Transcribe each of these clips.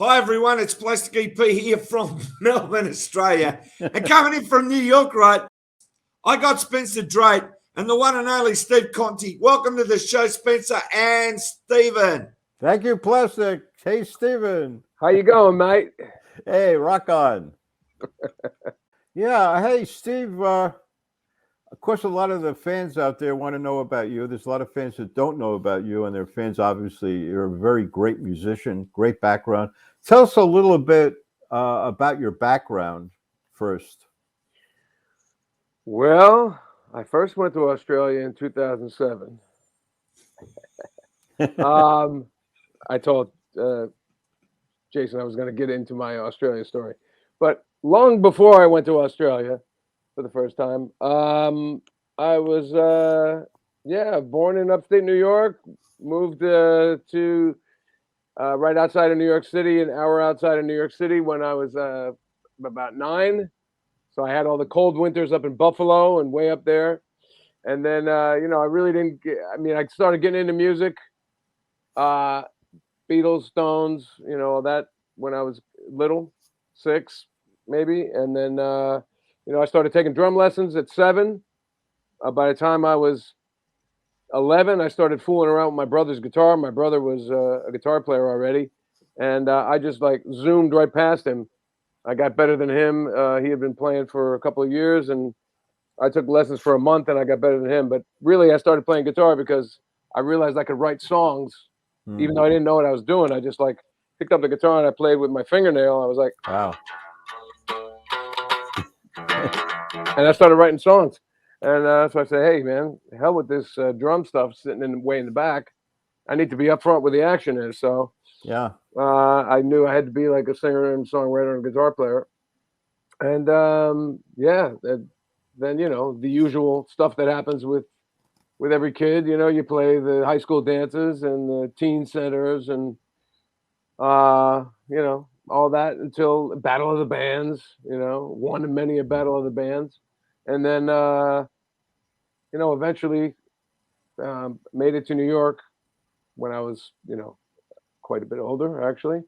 Hi everyone, it's Plastic EP here from Melbourne, Australia. And coming in from New York, right? I got Spencer Drate and the one and only Steve Conte. Welcome to the show, Spencer and Stephen. Thank you, Plastic. Hey, Stephen. How you going, mate? Hey, rock on. Yeah, hey, Steve. Of course, a lot of the fans out there want to know about you. There's a lot of fans that don't know about you, and they're fans, obviously. You're a very great musician, great background. Tell us a little bit about your background first. Well, I first went to Australia in 2007. I told Jason I was going to get into my Australia story. But long before I went to Australia for the first time, I was, born in upstate New York, moved to right outside of New York City, an hour outside of New York City when I was about 9. So I had all the cold winters up in Buffalo and way up there. And then, I really didn't I started getting into music, Beatles, Stones, all that when I was little, 6 maybe. And then, I started taking drum lessons at 7. By the time I was 11, I started fooling around with my brother's guitar. My brother was a guitar player already. And I just zoomed right past him. I got better than him. He had been playing for a couple of years, and I took lessons for a month, and I got better than him. But really, I started playing guitar because I realized I could write songs, even though I didn't know what I was doing. I just picked up the guitar and I played with my fingernail. I was like, wow. And I started writing songs. And so I said, hey, man, hell with this drum stuff sitting way in the back. I need to be up front where the action is. So yeah, I knew I had to be like a singer and songwriter and guitar player. And then, the usual stuff that happens with every kid. You play the high school dances and the teen centers and, all that until Battle of the Bands, one of many a Battle of the Bands. And then, eventually made it to New York when I was, quite a bit older, actually.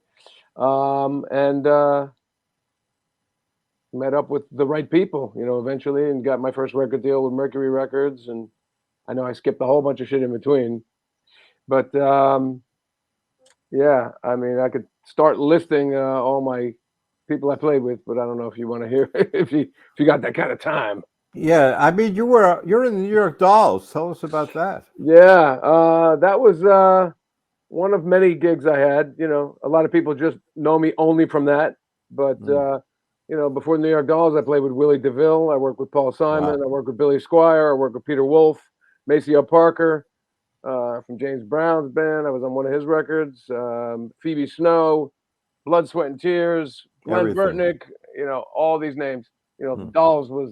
And met up with the right people, eventually, and got my first record deal with Mercury Records. And I know I skipped a whole bunch of shit in between. But, I could start listing all my people I played with, but I don't know if you want to hear if you got that kind of time. Yeah, you're in the New York Dolls. Tell us about that. Yeah, that was one of many gigs I had. A lot of people just know me only from that. But before the New York Dolls, I played with Willie DeVille. I worked with Paul Simon. Wow. I worked with Billy Squire. I worked with Peter Wolf, Maceo Parker from James Brown's band. I was on one of his records. Phoebe Snow, Blood, Sweat, and Tears, Glenn Burtnick. All these names. The Dolls was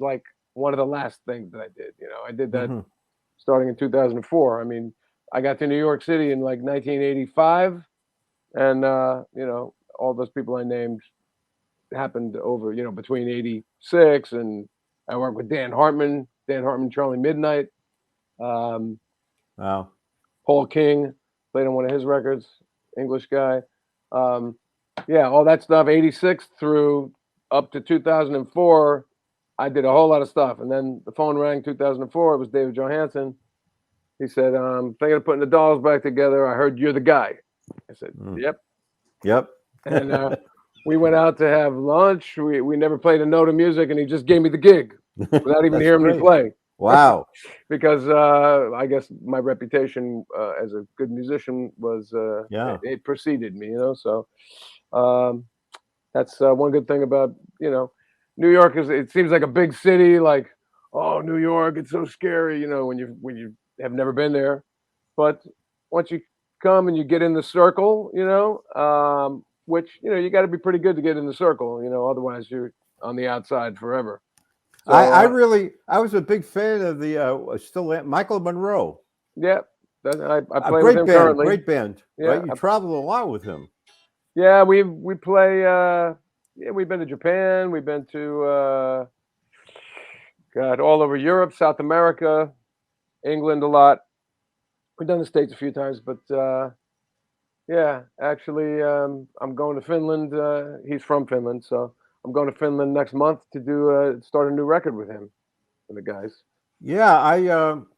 one of the last things that I did. I did that starting in 2004. I got to New York City in 1985, and all those people I named happened over between 86, and I worked with Dan Hartman, Charlie Midnight, Wow. Paul King, played on one of his records, English guy. All that stuff, 86 through up to 2004. I did a whole lot of stuff, and then the phone rang 2004. It was David Johansen. He said, thinking of putting the Dolls back together. I heard you're the guy. I said, yep. And we went out to have lunch. We never played a note of music, and he just gave me the gig without even hearing me play. Wow. Because I guess my reputation as a good musician was, it preceded me, So that's one good thing about, New York it seems like a big city, oh, New York, it's so scary, when you have never been there. But once you come and you get in the circle, which, you got to be pretty good to get in the circle, otherwise you're on the outside forever. So, I was a big fan of the Michael Monroe. Yeah, I play with him currently. Great band. Yeah, right? You traveled a lot with him. Yeah, we play. We've been to Japan. We've been to all over Europe, South America, England a lot. We've done the States a few times, but Yeah, actually, I'm going to Finland. He's from Finland, so I'm going to Finland next month to do start a new record with him and the guys. Yeah,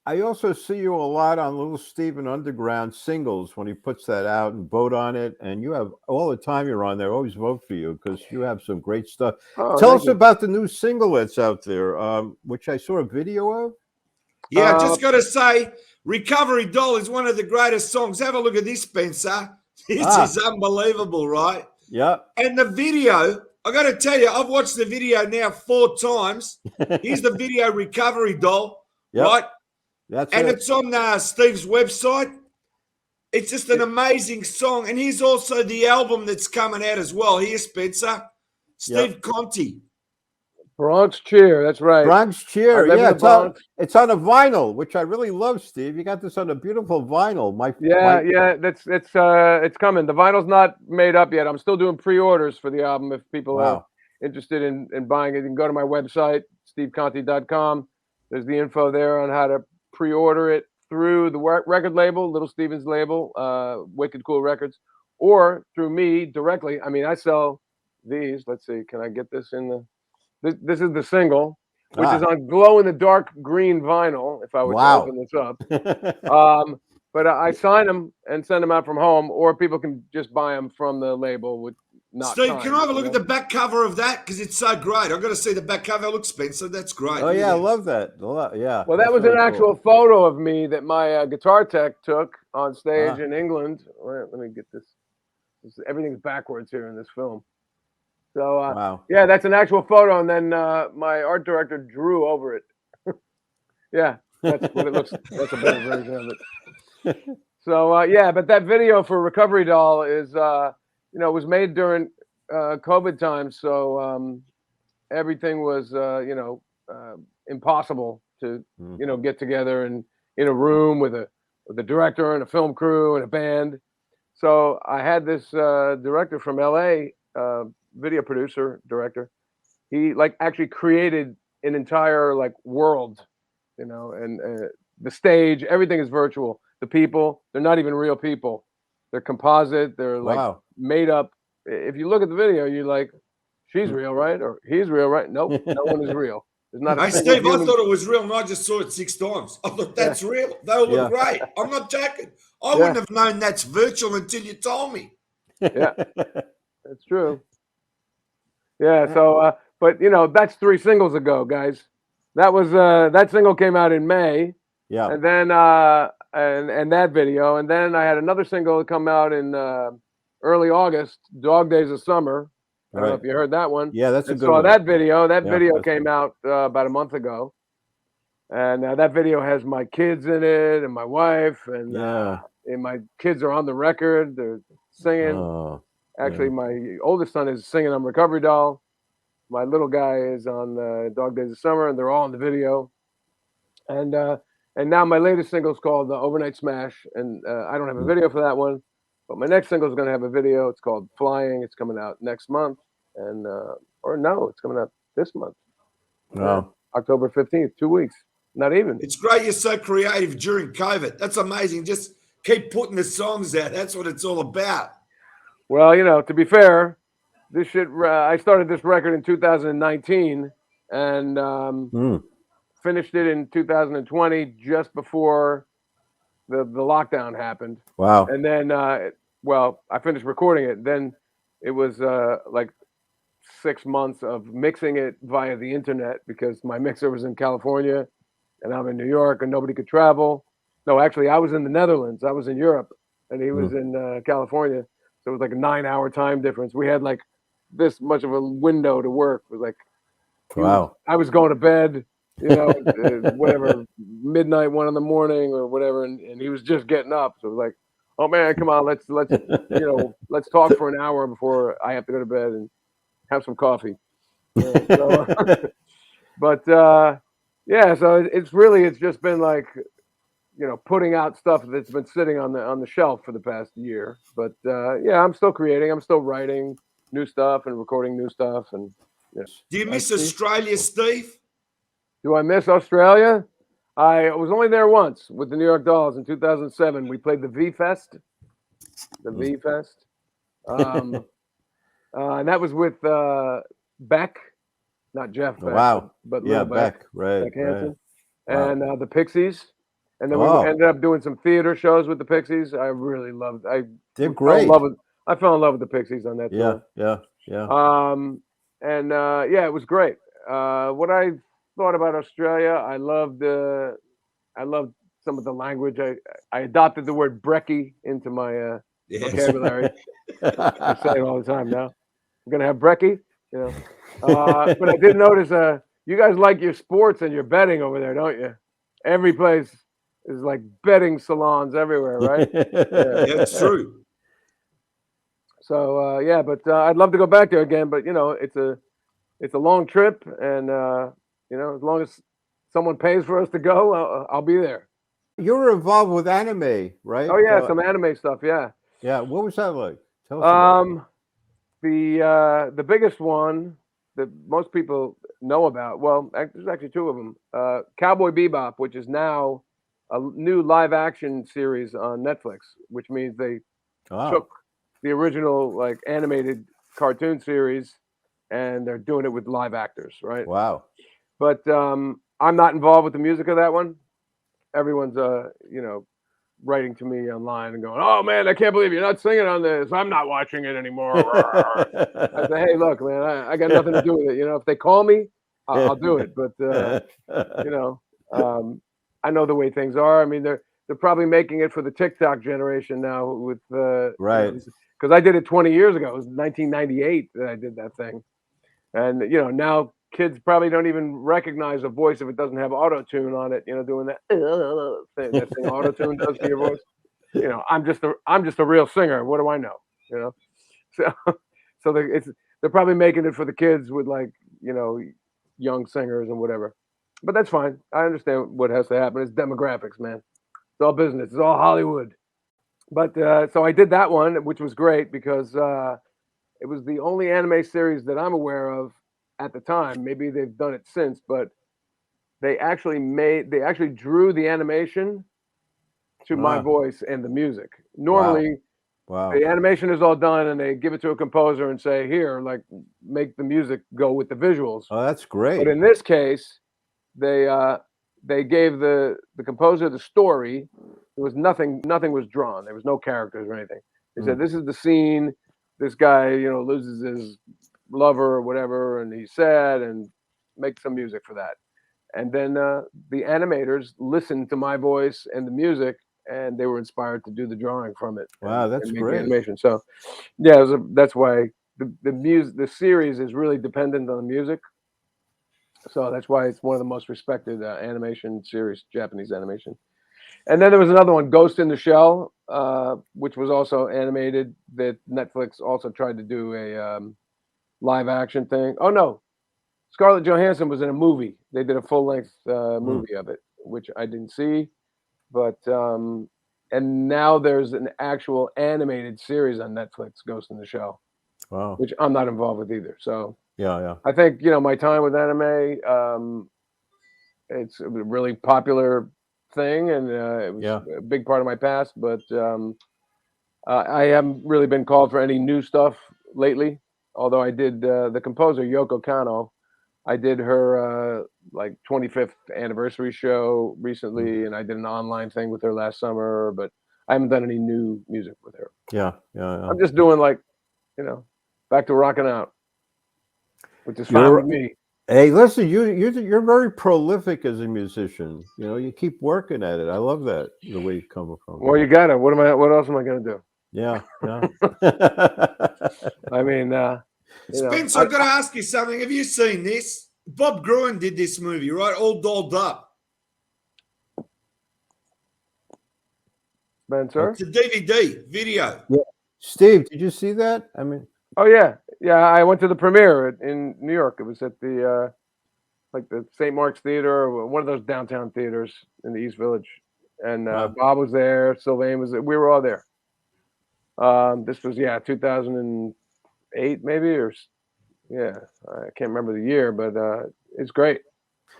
I also see you a lot on Little Steven Underground singles when he puts that out and vote on it. And you have all the time you're on there. Always vote for you because you have some great stuff. Oh, Tell thank us you. about the new single that's out there, which I saw a video of. Yeah, I just got to say, Recovery Doll is one of the greatest songs. Have a look at this, Spencer. This is unbelievable, right? Yeah. And the video, I got to tell you, I've watched the video now 4 times. Here's the video, Recovery Doll, Yep. right? That's And it. it's on Steve's website. It's just an amazing song. And here's also the album that's coming out as well. Here's Spencer. Steve Conte. Bronx Cheer. That's right. Bronx I Cheer. live in Yeah, the Bronx. it's on a vinyl, which I really love, Steve. You got this on a beautiful vinyl. Yeah, it's coming. The vinyl's not made up yet. I'm still doing pre-orders for the album. If people are interested in buying it, you can go to my website, steveconte.com. There's the info there on how to pre-order it through the record label, Little Steven's label, Wicked Cool Records, or through me directly. I mean, I sell these. Let's see, can I get this in the? This is the single, which is on glow-in-the-dark green vinyl. If I were to open this up, but I sign them and send them out from home, or people can just buy them from the label with not. Steve, can I have a look at the back cover of that? Because it's so great. I've got to see the back cover. Look, Spencer, that's great. Oh, yeah, I love that. Yeah. Well, that was an actual photo of me that my guitar tech took on stage in England. Let me get this. Everything's backwards here in this film. So, yeah, that's an actual photo. And then my art director drew over it. Yeah, that's what it looks like. That's a better version of it. So, yeah, but that video for Recovery Doll is, was made during COVID times. So everything was, impossible to, get together and in a room with a director and a film crew and a band. So I had this director from LA, video producer, director. He actually created an entire world, and the stage, everything is virtual. The people, they're not even real people. They're composite. They're made up. If you look at the video, you're like, she's real, right? Or he's real, right? Nope, no one is real. There's not. Hey, Steve, I thought it was real, and I just saw it 6 times. I thought that's real. They all look great. I'm not joking. I wouldn't have known that's virtual until you told me. Yeah, that's true. Yeah. So, but that's 3 singles ago, guys. That was that single came out in May. Yeah. And then and that video, and then I had another single come out in early August, Dog Days of Summer. I don't know if you heard that one. Yeah, that's a good one. one. That video came out about a month ago, and that video has my kids in it and my wife, and my kids are on the record. They're singing. Actually, my oldest son is singing on Recovery Doll. My little guy is on Dog Days of Summer, and they're all in the video. And now my latest single is called Overnight Smash, and I don't have a video for that one, but my next single is going to have a video. It's called Flying. It's coming out next month, and it's coming out this month. Wow. October 15th, 2 weeks. Not even. It's great you're so creative during COVID. That's amazing. Just keep putting the songs out. That's what it's all about. Well, to be fair, this shit. I started this record in 2019, and finished it in 2020, just before the lockdown happened. Wow. And then, I finished recording it. Then it was 6 months of mixing it via the internet because my mixer was in California and I'm in New York and nobody could travel. No, actually, I was in the Netherlands. I was in Europe and he was in California. So it was like a 9-hour time difference. We had this much of a window to work. It was wow. I was going to bed, whatever, midnight, 1 a.m, or whatever, and he was just getting up. So it was like, oh man, come on, let's let's talk for an hour before I have to go to bed and have some coffee. So it's just been putting out stuff that's been sitting on the shelf for the past year. But I'm still creating, I'm still writing new stuff and recording new stuff. And do you miss Australia, Steve? Do I miss Australia? I was only there once with the New York Dolls in 2007. We played the V Fest the V Fest. And that was with Beck, not Jeff Beck, Wow. but Yeah, Little Beck, right. Beck Hansen, Wow. and the Pixies. And then we ended up doing some theater shows with the Pixies. I really loved. They're great. I fell in love with the Pixies on that tour. Yeah. Yeah, it was great. What I thought about Australia, I loved some of the language. I adopted the word brekkie into my vocabulary. I say it all the time now. I'm gonna have brekkie, you know. But I did notice you guys like your sports and your betting over there, don't you? Every place is like betting salons everywhere, right? Yeah, it's true. So yeah, but I'd love to go back there again. But you know, it's a long trip, and you know, as long as someone pays for us to go, I'll be there. You were involved with anime, right? Oh yeah, some anime stuff. Yeah. Yeah. What was that like? Tell us about it. The biggest one that most people know about. Well, there's actually two of them. Cowboy Bebop, which is now a new live action series on Netflix, which means they took the original like animated cartoon series and they're doing it with live actors, right? Wow. But I'm not involved with the music of that one. Everyone's you know, writing to me online and going, "Oh man, I can't believe you're not singing on this. I'm not watching it anymore." I say, "Hey, look, man, I got nothing to do with it. You know, if they call me, I'll do it. But you know, I know the way things are. I mean, they're probably making it for the TikTok generation now with right. Because I did it 20 years ago. It was 1998 that I did that thing, and you know now kids probably don't even recognize a voice if it doesn't have auto tune on it. You know, doing that thing auto tune does to your voice. You know, I'm just a real singer. What do I know? You know, so they're probably making it for the kids with like, you know, young singers and whatever. But that's fine. I understand what has to happen. It's demographics, man. It's all business. It's all Hollywood. But so I did that one, which was great because it was the only anime series that I'm aware of at the time. Maybe they've done it since, but they actually drew the animation to my voice and the music. Normally, the animation is all done and they give it to a composer and say, "Here, like, make the music go with the visuals." Oh, that's great. But in this case, they gave the composer the story. There was nothing was drawn. There was no characters or anything. They said, "This is the scene. This guy, you know, loses his lover or whatever, and he's sad, and make some music for that." And then the animators listened to my voice and the music, and they were inspired to do the drawing from it. Wow, that's great. Animation. So, yeah, that's why the series is really dependent on music. So that's why it's one of the most respected animation series, Japanese animation. And then there was another one, Ghost in the Shell, which was also animated. That Netflix also tried to do a live action thing. Oh no, Scarlett Johansson was in a movie. They did a full length movie of it, which I didn't see. But and now there's an actual animated series on Netflix, Ghost in the Shell, which I'm not involved with either. So yeah, I think, you know, my time with anime, it's a really popular thing, and it was a big part of my past. But I haven't really been called for any new stuff lately. Although I did the composer Yoko Kanno, I did her like 25th anniversary show recently, and I did an online thing with her last summer. But I haven't done any new music with her. Yeah. I'm just doing, like, you know, back to rocking out, which is fine with me. Hey, listen, you're very prolific as a musician. You know, you keep working at it. I love that, the way you come from. Well, you got it. What else am I going to do? Yeah. I mean, Spencer, I've got to ask you something. Have you seen this? Bob Gruen did this movie, right? All Dolled Up. Spencer? It's a DVD video. Yeah. Steve, did you see that? I mean, oh yeah. I went to the premiere in New York. It was at the like the St. Mark's Theater, or one of those downtown theaters in the East Village. And Bob was there, Sylvain was there. We were all there. This was 2008 maybe, or I can't remember the year, but it's great.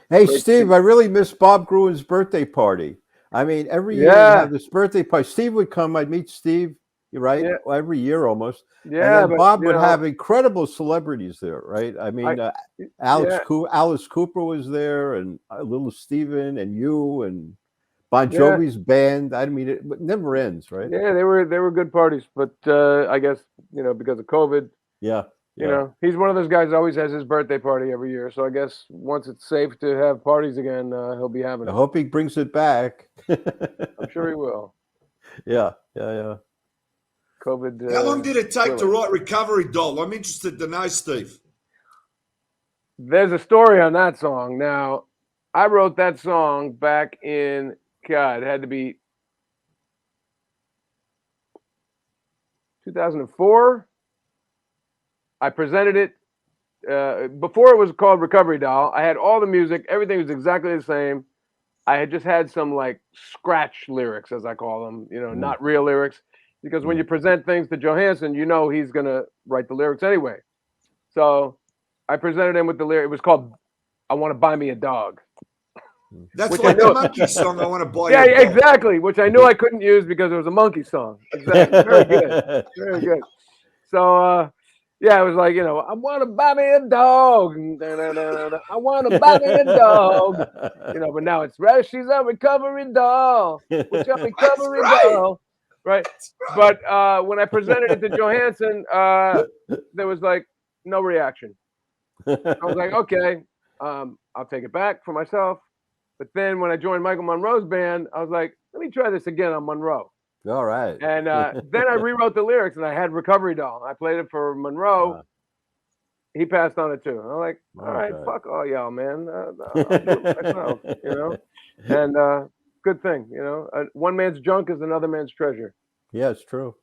Hey, Steve, I really miss Bob Gruen's birthday party. I mean, every year I have this birthday party. Steve would come. I'd meet Steve. right? Yeah. Every year almost. Yeah, And then but Bob you would know, have incredible celebrities there, right? I mean, yeah, Alice Cooper was there, and Little Steven, and you, and Bon yeah, Jovi's band. I mean, it never ends, right? yeah. They were good parties, but I guess because of COVID, Yeah, you yeah. know, he's one of those guys that always has his birthday party every year. So I guess once it's safe to have parties again, he'll be having I it. hope he brings it back. I'm sure he will. Yeah, yeah. COVID. How long did it take to willing. write Recovery Doll? I'm interested to know, Steve. There's a story on that song. Now, I wrote that song back in God. It had to be 2004. I presented it before it was called Recovery Doll. I had all the music, everything was exactly the same. I had just had some like scratch lyrics, as I call them, not real lyrics, because when you present things to Johansson, he's gonna write the lyrics anyway. So I presented him with the lyric. It was called "I Want to Buy Me a Dog." That's Which like the monkey song. I want to buy you a dog. exactly. Which I knew I couldn't use because it was a monkey song. Exactly. Very good. Very good. So, yeah, it was like, I want to buy me a dog. I want to buy me a dog. But now it's right. She's a recovery doll. Which a That's recovery great. doll. Right. That's great. But when I presented it to Johansson, there was like no reaction. I was like, okay, I'll take it back for myself. But then when I joined Michael Monroe's band, I was like, let me try this again on Monroe. All right. And then I rewrote the lyrics and I had Recovery Doll. I played it for Monroe. He passed on it too. I'm like, all right, fuck all y'all, man. I'll do it myself, And good thing, one man's junk is another man's treasure. Yeah, it's true.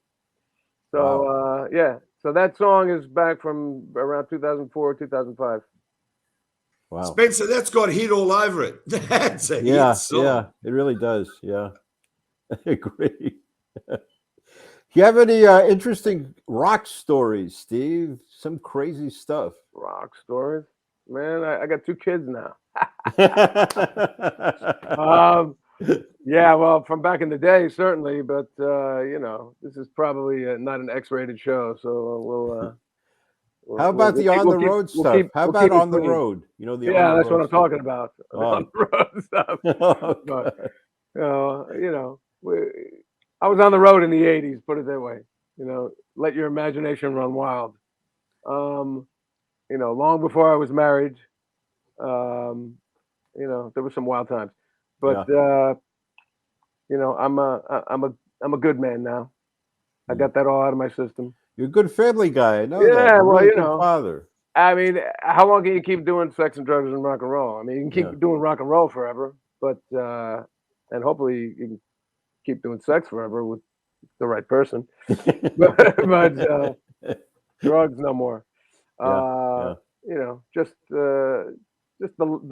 So, yeah. So that song is back from around 2004, 2005. Wow. Spencer, that's got hit all over it. That's a hit song. Yeah, it really does. Yeah, I agree. Do you have any interesting rock stories, Steve? Some crazy stuff. Rock stories, man. I got 2 kids now. Yeah, well, from back in the day, certainly, but this is probably not an X-rated show, so How about the on the road stuff? How about on the road? Yeah, that's what I'm talking about. On the road stuff. But, I was on the road in the '80s. Put it that way. Let your imagination run wild. Long before I was married. There were some wild times, but I'm a good man now. I got that all out of my system. You're a good family guy. I know Yeah, that. You're well, really good father. I mean, how long can you keep doing sex and drugs and rock and roll? I mean, you can keep doing rock and roll forever, but and hopefully you can keep doing sex forever with the right person. but drugs no more. Just the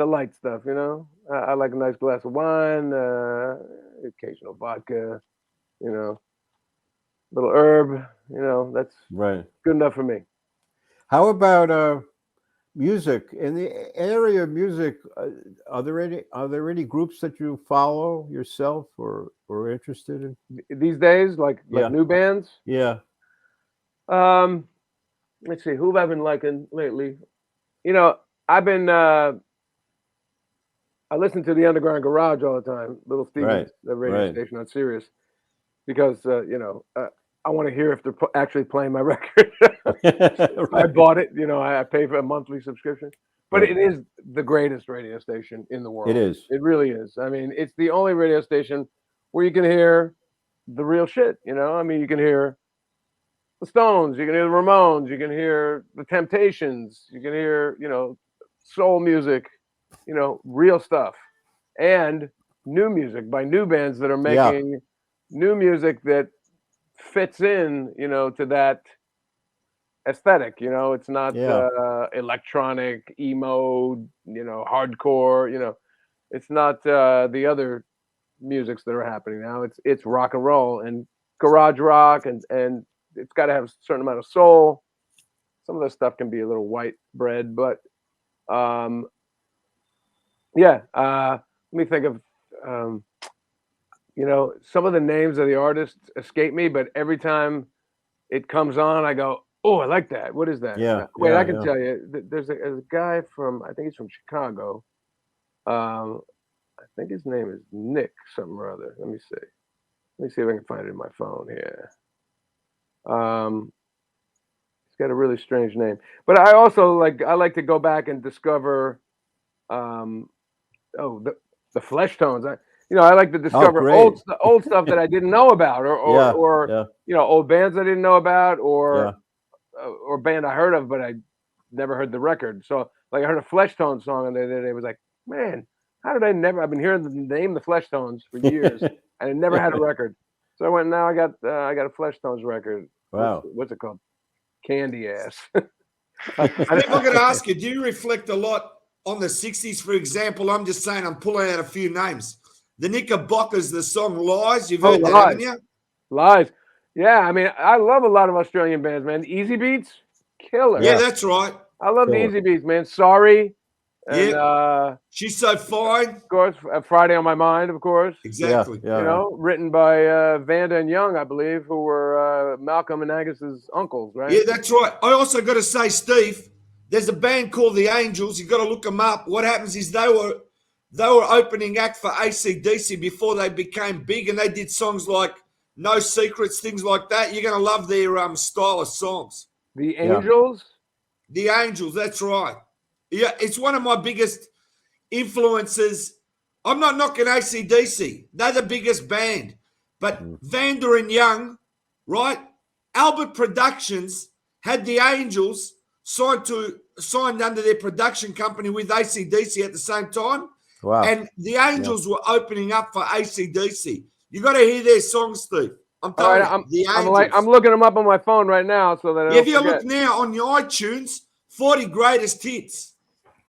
light stuff. I like a nice glass of wine, occasional vodka. Little herb. That's right. Good enough for me. How about music? In the area of music, are there any groups that you follow yourself or interested in these days? Like new bands? Yeah. Let's see. Who have I been liking lately? I've been. I listen to the Underground Garage all the time. Little Steven's the radio station on Sirius, because I want to hear if they're actually playing my record. I bought it. I pay for a monthly subscription. But it is the greatest radio station in the world. It is. It really is. I mean, it's the only radio station where you can hear the real shit. I mean, you can hear the Stones, you can hear the Ramones, you can hear the Temptations, you can hear, soul music, real stuff, and new music by new bands that are making new music that fits in, to that aesthetic. It's not electronic, emo, hardcore. It's not the other musics that are happening now. It's rock and roll and garage rock, and it's got to have a certain amount of soul. Some of the stuff can be a little white bread, but let me think of some of the names of the artists escape me, but every time it comes on. I go, oh, I like that. What is that? Yeah. Wait, yeah, I can yeah. tell you. There's a guy from, I think he's from Chicago. I think his name is Nick something or other. Let me see. Let me see if I can find it in my phone here. He's got a really strange name. But I also I like to go back and discover the Flesh Tones. I like to discover great. old stuff that I didn't know about, or yeah. old bands I didn't know about, Yeah. or band I heard of but I never heard the record. So like I heard a Flesh Tones song and it was like, man, how did I never? I've been hearing the name the Flesh Tones for years and I never had a record. So I went. Now I got a Flesh Tones record. Wow. What's it called? Candy Ass. Steve, I'm going to ask you, do you reflect a lot on the 60s? For example, I'm just saying, I'm pulling out a few names. The Knickerbockers, the song Lies, you've heard that, haven't you? Lies. Yeah, I mean, I love a lot of Australian bands, man. Easy Beats, killer. Yeah, that's right. I love the Easy Beats, man. Sorry. And She's So Fine. Of course, Friday on My Mind, of course. Exactly. Yeah. Written by Vanda and Young, I believe, who were Malcolm and Angus's uncles, right? Yeah, that's right. I also got to say, Steve, there's a band called The Angels. You've got to look them up. What happens is they were opening act for AC/DC before they became big, and they did songs like No Secrets, things like that. You're going to love their style of songs. The Angels? The Angels, that's right. Yeah, it's one of my biggest influences. I'm not knocking AC/DC. They're the biggest band. But Vanda and Young, right? Albert Productions had the Angels signed under their production company with AC/DC at the same time. Wow. And the Angels were opening up for AC/DC. You got to hear their songs, Steve. I'm telling you, the Angels. I'm looking them up on my phone right now so that I don't if you forget. look now on your iTunes, 40 greatest hits.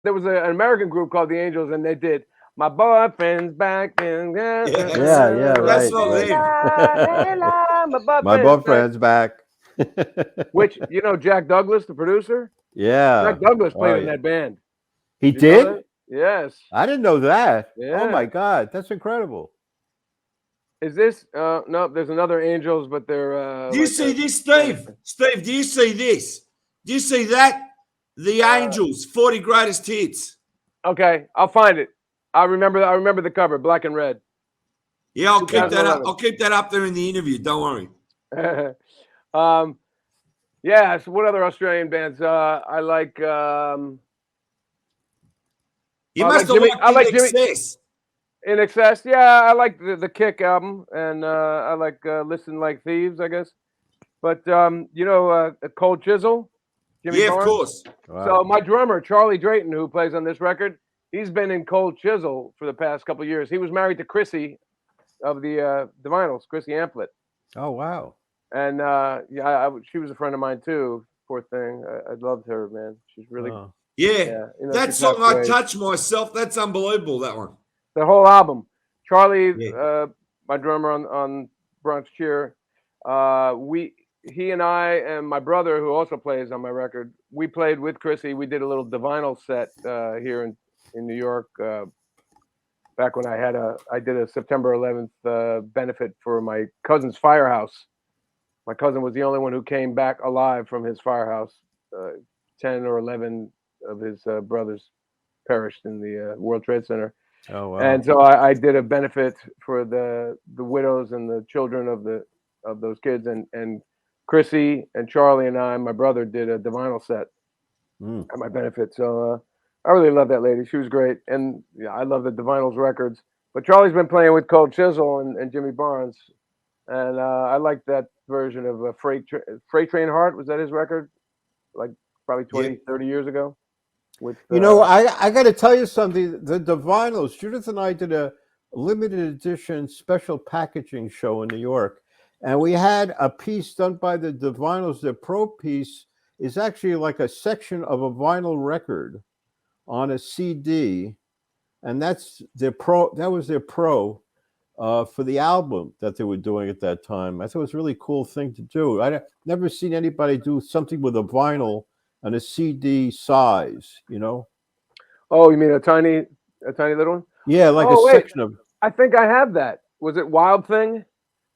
There was an American group called the Angels, and they did My Boyfriend's Back. And right. That's not My boyfriend's back. Which, Jack Douglas, the producer? Yeah. Jack Douglas played in that band. He did? Yes. I didn't know that. Yeah. Oh, my God. That's incredible. Is this? No, there's another Angels, but they're. Do you see this, Steve? Steve, do you see this? Do you see that? The Angels, 40 greatest hits. Okay, I'll find it. I remember the cover, black and red. Yeah, I'll keep that up. I'll keep that up there in the interview. Don't worry. Yeah. So what other Australian bands? I like. You must have liked Excess. In Excess, yeah, I like the Kick album, and I like Listen Like Thieves, I guess. But Cold Chisel. Jimmy Barnes? Of course. Wow. So my drummer, Charlie Drayton, who plays on this record, he's been in Cold Chisel for the past couple of years. He was married to Chrissy of the Vinyls, Chrissy Amplet. Oh, wow. And she was a friend of mine too. Poor thing. I loved her, man. She's really that song I Touch Myself. That's unbelievable. That one. The whole album. Charlie, my drummer on Bronx Cheer, he and I and my brother, who also plays on my record, we played with Chrissy. We did a little Vinyl set here in New York back when I did a September 11th benefit for my cousin's firehouse. My cousin was the only one who came back alive from his firehouse. 10 or 11 of his brothers perished in the World Trade Center. Oh, wow. And so I did a benefit for the widows and the children of those kids, and Chrissy and Charlie and my brother, did a Vinyl set at my benefit. So I really love that lady. She was great, and I love the Vinyls records. But Charlie's been playing with Cold Chisel and Jimmy Barnes, and I like that version of Freight Train Heart. Was that his record? Like probably 20, 30 years ago. With I got to tell you something. The Vinyls, Judith and I did a limited edition special packaging show in New York. And we had a piece done by the Vinyls. The pro piece is actually like a section of a vinyl record on a CD, and that's their pro. That was their pro for the album that they were doing at that time. I thought it was a really cool thing to do. I'd never seen anybody do something with a vinyl and a CD size. Oh, you mean a tiny little one? Yeah, like section of. I think I have that. Was it Wild Thing?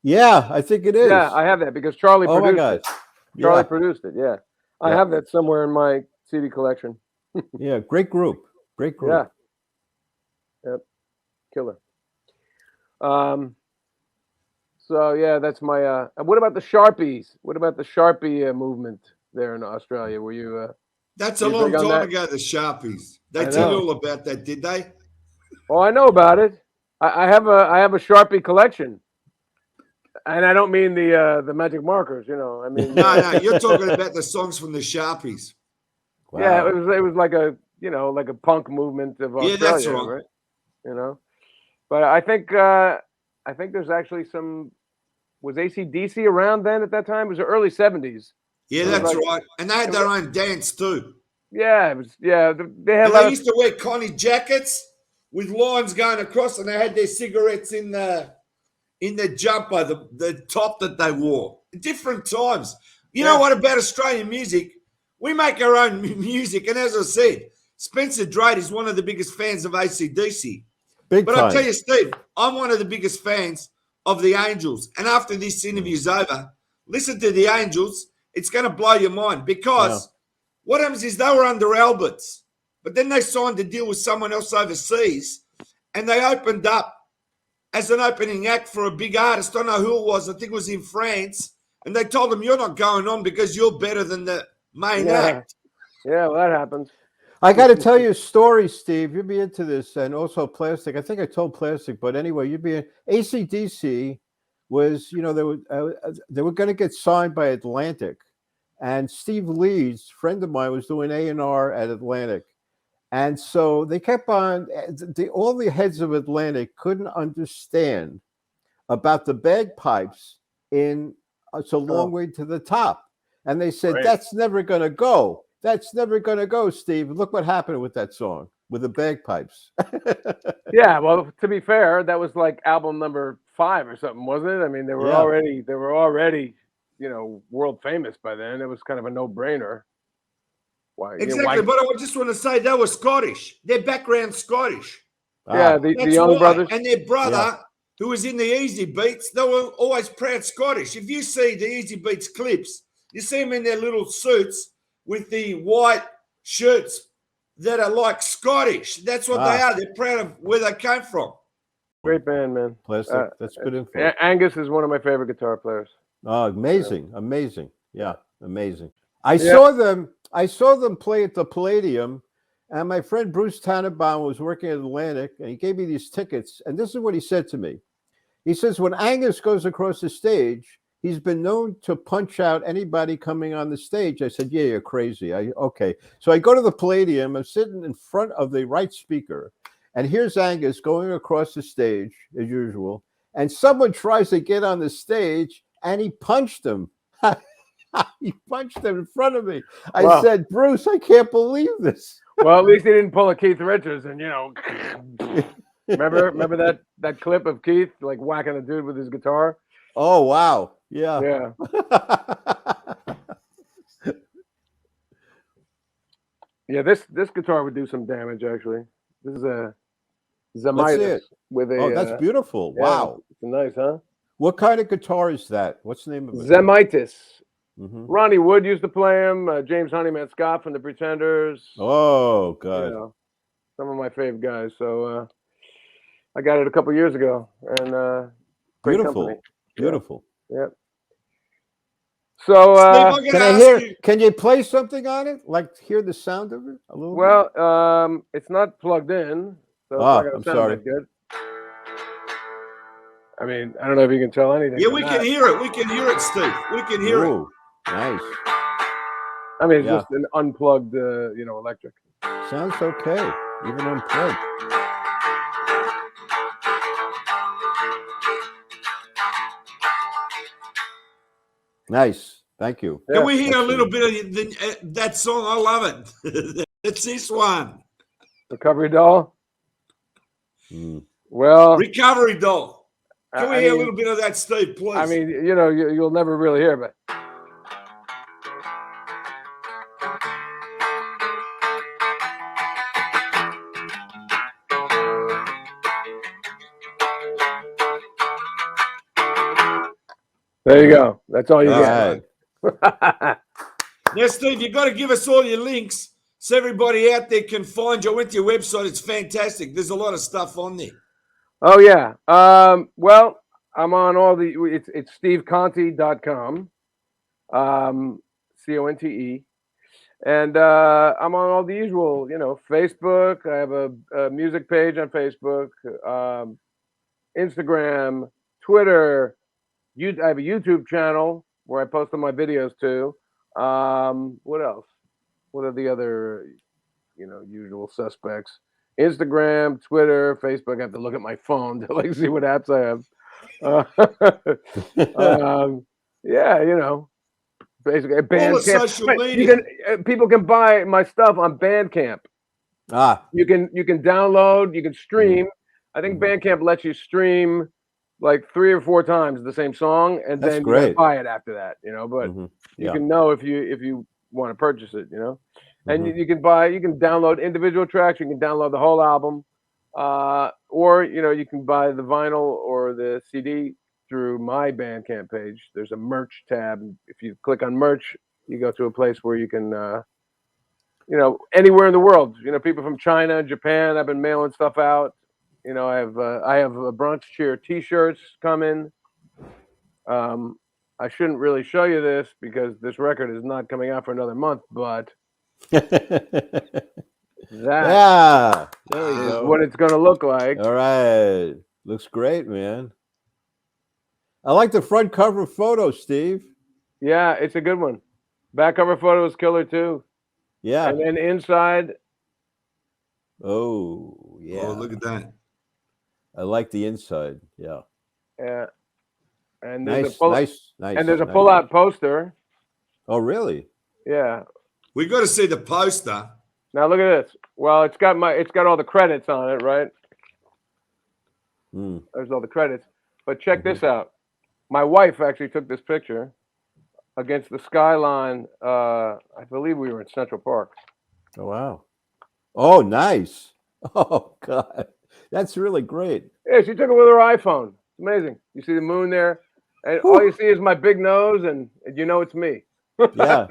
Yeah, I think it is. Yeah, I have that because Charlie produced my God. it. Charlie Yeah. produced it. Yeah, I Yeah. have that somewhere in my CD collection. Yeah, great group. Great group. Yeah. Yep. Killer. So yeah, that's my. What about the Sharpies? What about the Sharpie movement there in Australia? Were you? That's Were a you long big on time that? ago, the Sharpies. They I tell you know. all about that, did they? Oh, I know about it. I have a Sharpie collection, and I don't mean the magic markers. I mean. No, you're talking about the songs from the Sharpies. Yeah, Wow. it was like like a punk movement of Yeah, that's Australia, right. right? You know, but I think there's actually some. Was AC/DC around then at that time? It was the early '70s. Yeah, It was that's like right. And they it had was, their own dance too. yeah, it was yeah. They had a And lot they of used to wear Connie jackets with lines going across, and they had their cigarettes in the jumper, the top that they wore. Different times. You know yeah, what about Australian music? We make our own music, and as I said, Spencer Drate is one of the biggest fans of AC/DC. Big But I'll tell time. you, Steve, I'm one of the biggest fans of the Angels. And after this interview's over, listen to the Angels. It's going to blow your mind Yeah. because what happens is they were under Alberts, but then they signed a deal with someone else overseas, and they opened up as an opening act for a big artist. I don't know who it was. I think it was in France. And they told them, you're not going on because you're better than the main yeah, act. yeah. Well, that happens. I got to tell you a story, Steve. You'd be into this, and also Plastic. I think I told Plastic, but anyway, you'd be AC/DC was, they were going to get signed by Atlantic, and Steve Leeds, friend of mine, was doing A&R at Atlantic, and so they kept on. All the heads of Atlantic couldn't understand about the bagpipes in "It's a Long Way to the Top," and they said Right. that's never going to go. That's never going to go, Steve. Look what happened with that song, with the bagpipes. Yeah, well, to be fair, that was like album number 5 or something, wasn't it? I mean, they were Yeah. already, world famous by then. It was kind of a no-brainer. Why? Exactly. But I just want to say they were Scottish. Their background's Scottish. Yeah, Ah, the That's Young why. Brothers. And their brother, who was in the Easy Beats, they were always proud Scottish. If you see the Easy Beats clips, you see them in their little suits with the white shirts that are like Scottish. That's what they are. They're proud of where they came from. Great band, man. Plastic. That's good info. Angus is one of my favorite guitar players. Oh, amazing, amazing. Yeah, amazing. I saw them play at the Palladium, and my friend Bruce Tannenbaum was working at Atlantic, and he gave me these tickets. And this is what he said to me. He says, when Angus goes across the stage, he's been known to punch out anybody coming on the stage. I said, yeah, you're crazy. Okay. So I go to the Palladium. I'm sitting in front of the right speaker, and here's Angus going across the stage as usual. And someone tries to get on the stage, and he punched him. He punched him in front of me. I said, Bruce, I can't believe this. Well, at least he didn't pull a Keith Richards, and remember that clip of Keith like whacking a dude with his guitar. Oh wow, yeah. Yeah, this guitar would do some damage actually. This is a Zemitis with a. Oh, that's beautiful. Wow, it's nice, huh? What kind of guitar is that? What's the name of it? Zemitis. Mm-hmm. Ronnie Wood used to play him. James Honeyman Scott from the Pretenders. Oh, God. Some of my fave guys. So I got it a couple years ago, and great company. Beautiful. Yeah. So Steve, can you play something on it? Like hear the sound of it a little bit? Well, it's not plugged in, so it's not gonna sound that good. I mean, I don't know if you can tell anything. Yeah, we can hear it. We can hear it, Steve. We can hear it. Nice. I mean, it's just an unplugged, electric. Sounds okay, even unplugged. Nice. Thank you. Yeah, can we hear a little bit of that song? I love it. It's this one. Recovery Doll? Mm. Well, Recovery Doll. Can we hear a little bit of that, Steve, please? I mean, you'll never really hear, but. There you go. That's all you get. Now, Steve, you've got to give us all your links so everybody out there can find you. I went to your website. It's fantastic. There's a lot of stuff on there. Oh yeah. Well, I'm on all the. It's steveconte.com. Conte. And I'm on all the usual, Facebook. I have a music page on Facebook, Instagram, Twitter. I have a YouTube channel where I post all my videos too. What else? What are the other, usual suspects? Instagram, Twitter, Facebook. I have to look at my phone to see what apps I have. Yeah, basically, Bandcamp. social media. People can buy my stuff on Bandcamp. You can download, you can stream. I think Bandcamp lets you stream like 3 or 4 times the same song, and then you gotta buy it after that. But you can know if you want to purchase it. And you can download individual tracks. You can download the whole album, or you can buy the vinyl or the CD through my Bandcamp page. There's a merch tab. If you click on merch, you go to a place where you can, anywhere in the world. People from China, Japan. I've been mailing stuff out. I have a Bronx Cheer T-shirts coming. I shouldn't really show you this because this record is not coming out for another month, but that is what it's going to look like. All right. Looks great, man. I like the front cover photo, Steve. Yeah, it's a good one. Back cover photo is killer too. Yeah. And then inside. Oh, yeah. Oh, look at that. I like the inside. Yeah. Yeah. And nice. And there's a pull-out poster. Oh, really? Yeah. We got to see the poster. Now look at this. Well, it's got all the credits on it, right? There's all the credits. But check this out. My wife actually took this picture against the skyline. I believe we were in Central Park. Oh, wow. Oh, nice. Oh, God. That's really great. Yeah, she took it with her iPhone. It's amazing. You see the moon there, and all you see is my big nose, and it's me. Yeah.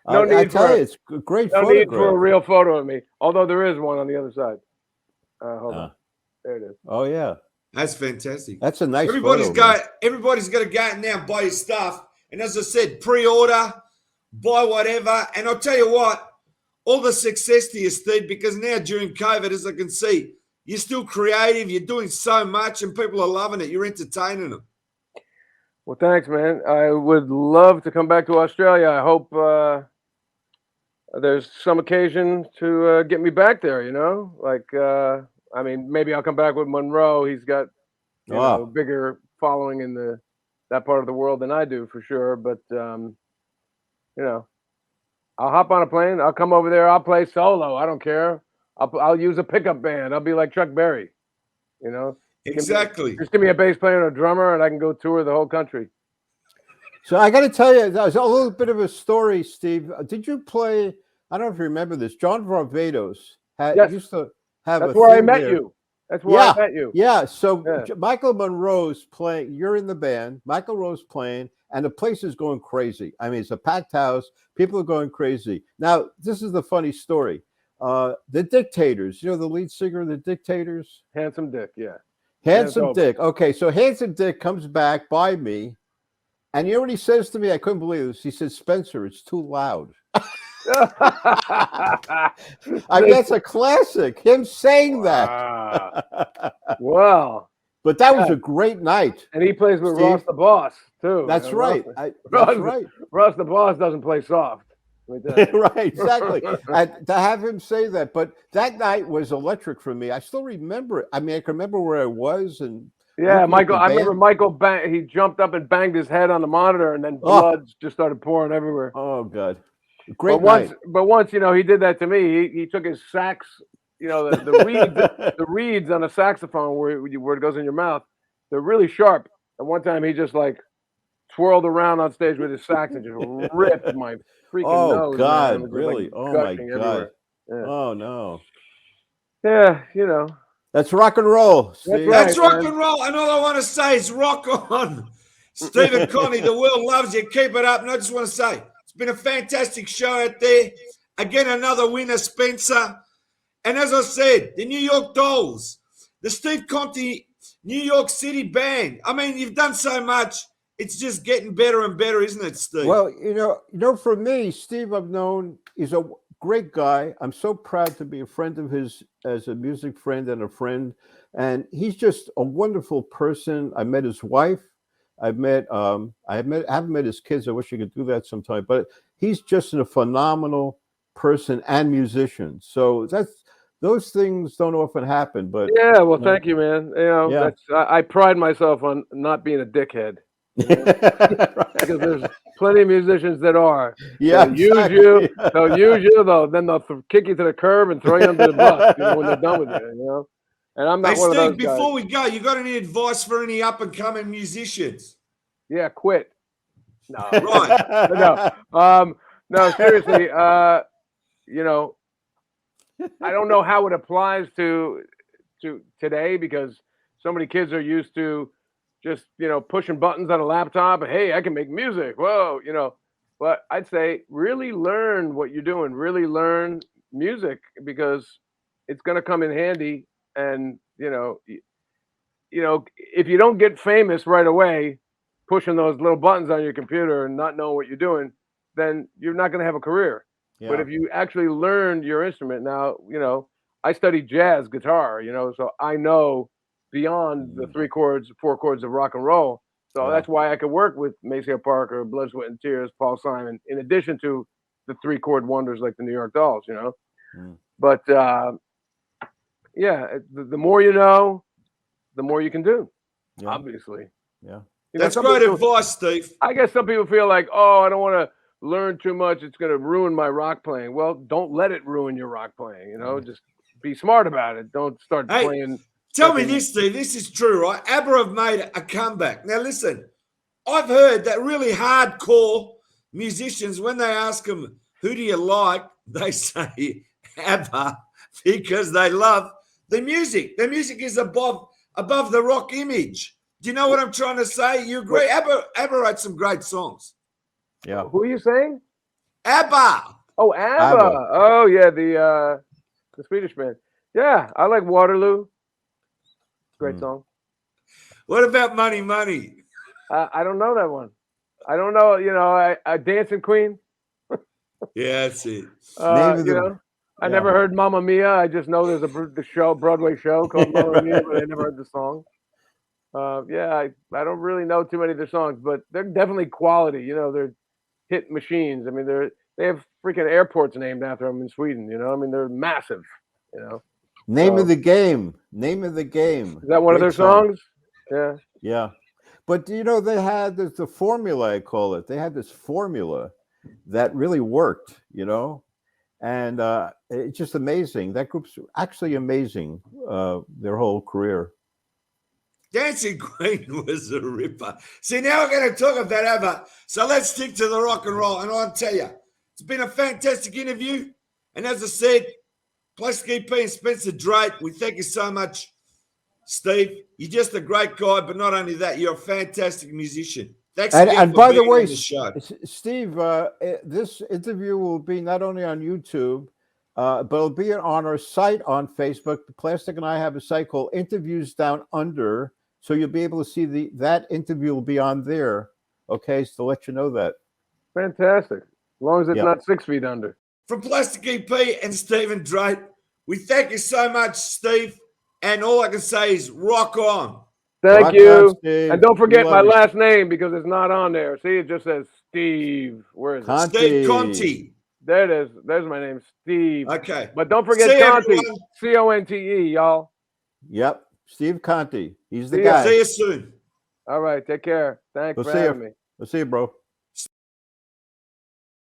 I tell you, it's a great photograph. No need for a real photo of me, although there is one on the other side. Hold on. There it is. Oh, yeah. That's fantastic. That's a nice Everybody's photo, everybody's got to go out now and buy your stuff. And as I said, pre-order, buy whatever. And I'll tell you what, all the success to you, Steve, because now during COVID, as I can see, you're still creative. You're doing so much and people are loving it. You're entertaining them. Well, thanks, man. I would love to come back to Australia. I hope there's some occasion to get me back there, maybe I'll come back with Monroe. He's got a bigger following in that part of the world than I do, for sure. But I'll hop on a plane. I'll come over there. I'll play solo. I don't care. I'll use a pickup band. I'll be like Chuck Berry, Exactly. Just give me a bass player and a drummer, and I can go tour the whole country. So I got to tell you, that was a little bit of a story, Steve. Did you play? I don't know if you remember this. John Varvatos used to have. That's where I met you. That's where I met you. Yeah. So Michael Monroe's playing. You're in the band. Michael Monroe's playing, and the place is going crazy. I mean, it's a packed house. People are going crazy. Now, this is the funny story. The Dictators. The lead singer of the Dictators, Handsome Dick. Yeah. Handsome Dick. Okay, so Handsome Dick comes back by me, and you know what he says to me? I couldn't believe this. He said, "Spencer, it's too loud." I mean, that's a classic. Him saying that. Wow. But that was a great night. And he plays with Ross the Boss too. That's right. That's right. Ross the Boss doesn't play soft. Right, exactly. And to have him say that, but that night was electric for me. I still remember it. I mean, I can remember where I was, and Michael. I remember Michael. He jumped up and banged his head on the monitor, and then blood just started pouring everywhere. Oh God, great night. But once he did that to me. He took his sax, the reeds on a saxophone where it goes in your mouth. They're really sharp. And one time he just twirled around on stage with his sax and just ripped my freaking nose. Oh God, man. Really? Oh my God. Yeah. Oh no. Yeah, That's rock and roll. That's rock and roll. And all I want to say is rock on. Stephen Conte, the world loves you. Keep it up. And I just want to say, it's been a fantastic show out there. Again, another winner, Spencer. And as I said, the New York Dolls, the Steve Conte New York City band. I mean, you've done so much. It's just getting better and better, isn't it, Steve? Well, for me, Steve, I've known, he's a great guy. I'm so proud to be a friend of his as a music friend and a friend. And he's just a wonderful person. I met his wife. I haven't met his kids. I wish I could do that sometime. But he's just a phenomenal person and musician. So those things don't often happen. But yeah, well, thank you, man. I pride myself on not being a dickhead. Because there's plenty of musicians that are. Yeah, they'll use you. They'll use you, though. Then they'll kick you to the curb and throw you under the bus. When they're done with you. And I'm not one Steve, of those guys. before we go, you got any advice for any up and coming musicians? Yeah, quit. No, right. No, seriously. I don't know how it applies to today, because so many kids are used to just pushing buttons on a laptop and, hey, I can make music. Whoa, But I'd say really learn what you're doing. Really learn music, because it's going to come in handy. And if you don't get famous right away, pushing those little buttons on your computer and not knowing what you're doing, then you're not going to have a career. Yeah. But if you actually learn your instrument, now I studied jazz guitar, so I know beyond the 4 chords of rock and roll. So that's why I could work with Maceo Parker, Blood, Sweat, and Tears, Paul Simon, in addition to the 3-chord wonders like the New York Dolls, But the more you know, the more you can do, obviously. Yeah. That's great advice, Steve. I guess some people feel like, oh, I don't want to learn too much. It's going to ruin my rock playing. Well, don't let it ruin your rock playing, Just be smart about it. Don't start playing. Tell me this, Steve. This is true, right? ABBA have made a comeback. Now, listen, I've heard that really hardcore musicians, when they ask them, who do you like? They say ABBA, because they love the music. The music is above the rock image. Do you know what I'm trying to say? You agree? ABBA wrote some great songs. Yeah. Who are you saying? ABBA. Oh, ABBA. Oh, yeah, the Swedish band. Yeah, I like Waterloo. Great song. What about Money Money? I don't know that one. I don't know. Dancing Queen. Yeah, that's it. I never heard Mamma Mia. I just know there's a Broadway show called Mamma Mia, but I never heard the song. I don't really know too many of their songs, but they're definitely quality. They're hit machines. I mean, they have freaking airports named after them in Sweden. I mean, they're massive. Name of the game. Name of the game. Is that one of their songs? Yeah. Yeah. But they had the formula, I call it. They had this formula that really worked, and it's just amazing. That group's actually amazing, their whole career. Dancing Queen was a ripper. See, now we're going to talk about ABBA, so let's stick to the rock and roll. And I'll tell you, it's been a fantastic interview. And as I said, Plastic EP and Spencer Drate, we thank you so much, Steve. You're just a great guy, but not only that, you're a fantastic musician. Thanks again and for by being the way, on the show. Steve, this interview will be not only on YouTube, but it'll be on our site on Facebook. Plastic and I have a site called Interviews Down Under, so you'll be able to see that interview will be on there. Okay, so to let you know that. Fantastic. As long as it's not 6 feet under. From Plastic EP and Stephen Drate, we thank you so much, Steve. And all I can say is rock on. Thank you. And don't forget my last name, because it's not on there. See, it just says Steve. Where is it? Steve Conte. There it is. There's my name, Steve. Okay. But don't forget Conte. Conte, y'all. Yep. Steve Conte. He's the guy. See you soon. All right. Take care. Thanks for having me. We'll see you, bro.